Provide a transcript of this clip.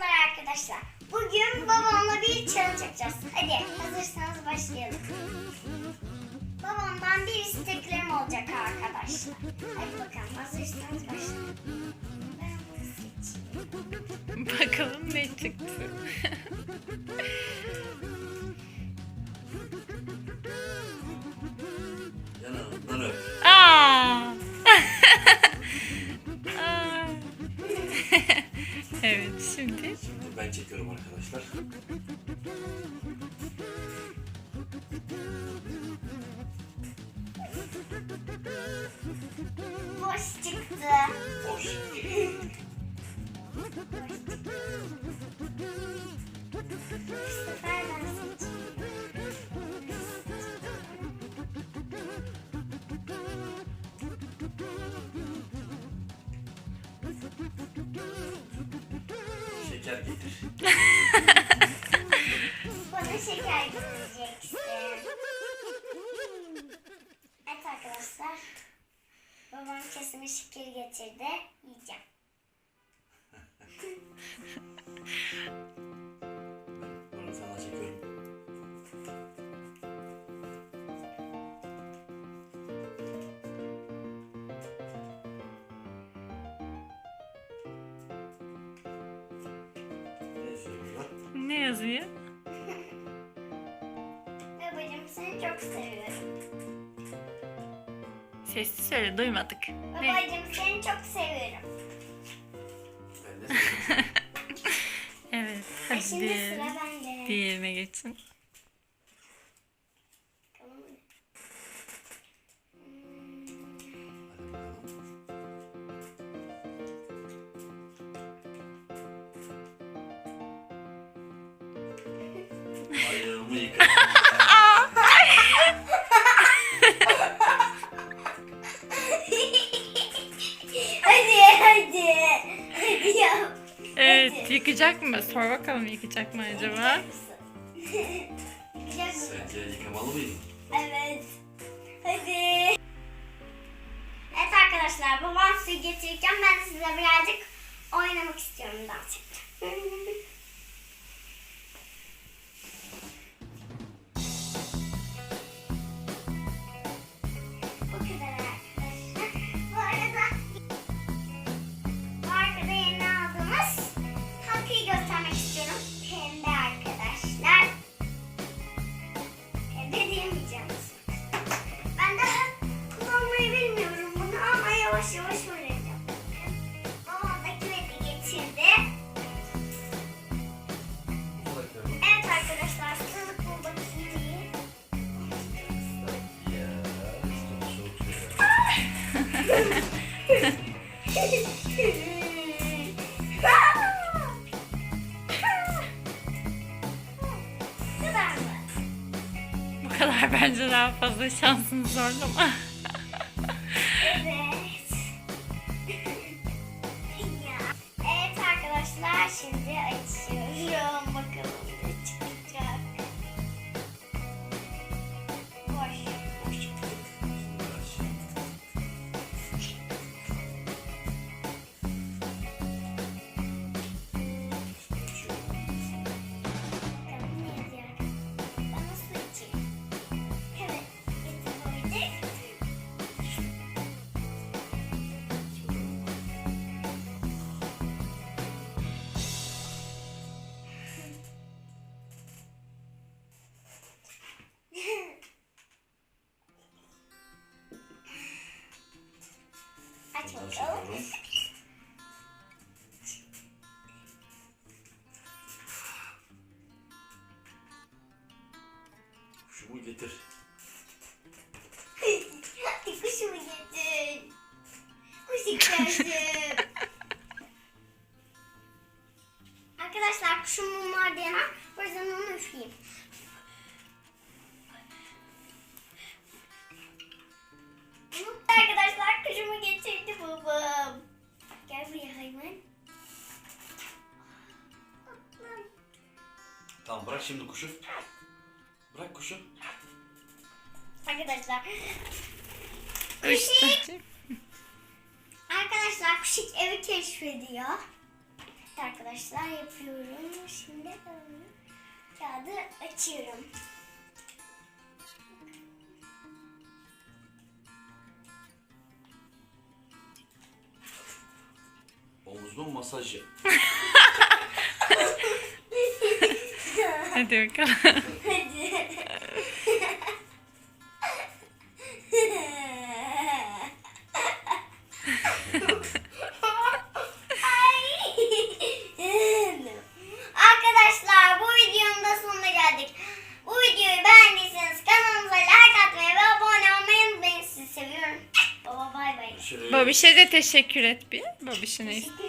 Merhabalar arkadaşlar. Bugün babamla bir challenge yapacağız. Hadi hazırsanız başlayalım. Babamdan bir isteklerim olacak arkadaşlar. Hadi bakalım hazırsanız başlayalım. Ben bunu seçeyim. Bakalım ne çıktı. Yanağından öp. Aa! Aa! Evet, şimdi Şimdi ben çekiyorum arkadaşlar. Boş çıktı. Boş. Bu sefer ben seçeyim. Şeker getir. Bana şeker getireceksin. Evet arkadaşlar. Babam kesime şeker getirdi. Yiyeceğim. Ben sana çekiyorum. Ne söylüyor? ne yazıyor? Babacığım seni çok seviyorum. Sesli söyle, duymadık. Ne? Babacığım seni çok seviyorum. Ben de söylüyorum. Evet, Şimdi hadi sıra bende. diğerine geçin. Bakalım. Hadi bakalım. Ayağımı yıka. Hadi hadi. Hadi yap. Evet, Hadi. yıkacak mı? Sor bakalım, yıkacak mı acaba? Yiyecek misin? Yiyecek misin? Sence yıkamalı mıyım? Evet. Hadi. Evet arkadaşlar, babam suyu getirirken ben de size birazcık oynamak istiyorum dans edeceğim. Bu kadar arkadaşlar. Bu arkada yeni aldığımız halkayı göstermek istiyorum. Pembe arkadaşlar. Pembe diyemeyeceğim. Ben daha kullanmayı bilmiyorum bunu ama yavaş yavaş öğreneceğim. Babam da küreti getirdi. Evet arkadaşlar, sığlık bu bakayım. Ya işte bu soğuk şeyler. Bu kadar mı? Bu kadar bence daha fazla şansını zorlama. Evet. Ya. Evet arkadaşlar, şimdi açıyorum. Bakalım ne çıkacak. Boş. Boş. Bakalım ne yazıyor. Bana su içeyim. Evet. Getir koyduk. Aç Buradan bakalım. çekiyorum. Kuşumu getir. Hadi kuşumu getir. Kuş istersin. Arkadaşlar kuşum mum var diyemem. O yüzden onu üfleyeyim. Arkadaşlar kuşumu getirdi babam. Gel buraya hayvan. Tamam bırak şimdi kuşu. Bırak kuşu. Arkadaşlar. İşte. Arkadaşlar Kuşik evi keşfediyor. Evet arkadaşlar yapıyorum. Şimdi kağıdı açıyorum. Omuzun masajı. Hadi bakalım. Hadi. Arkadaşlar bu videonun da sonuna geldik. Bu videoyu beğendiyseniz kanalımıza like atmayı ve abone olmayı unutmayın. Sizi seviyorum. Baba bay bay. Babişe de teşekkür et bir. Babişe ne Teşekkür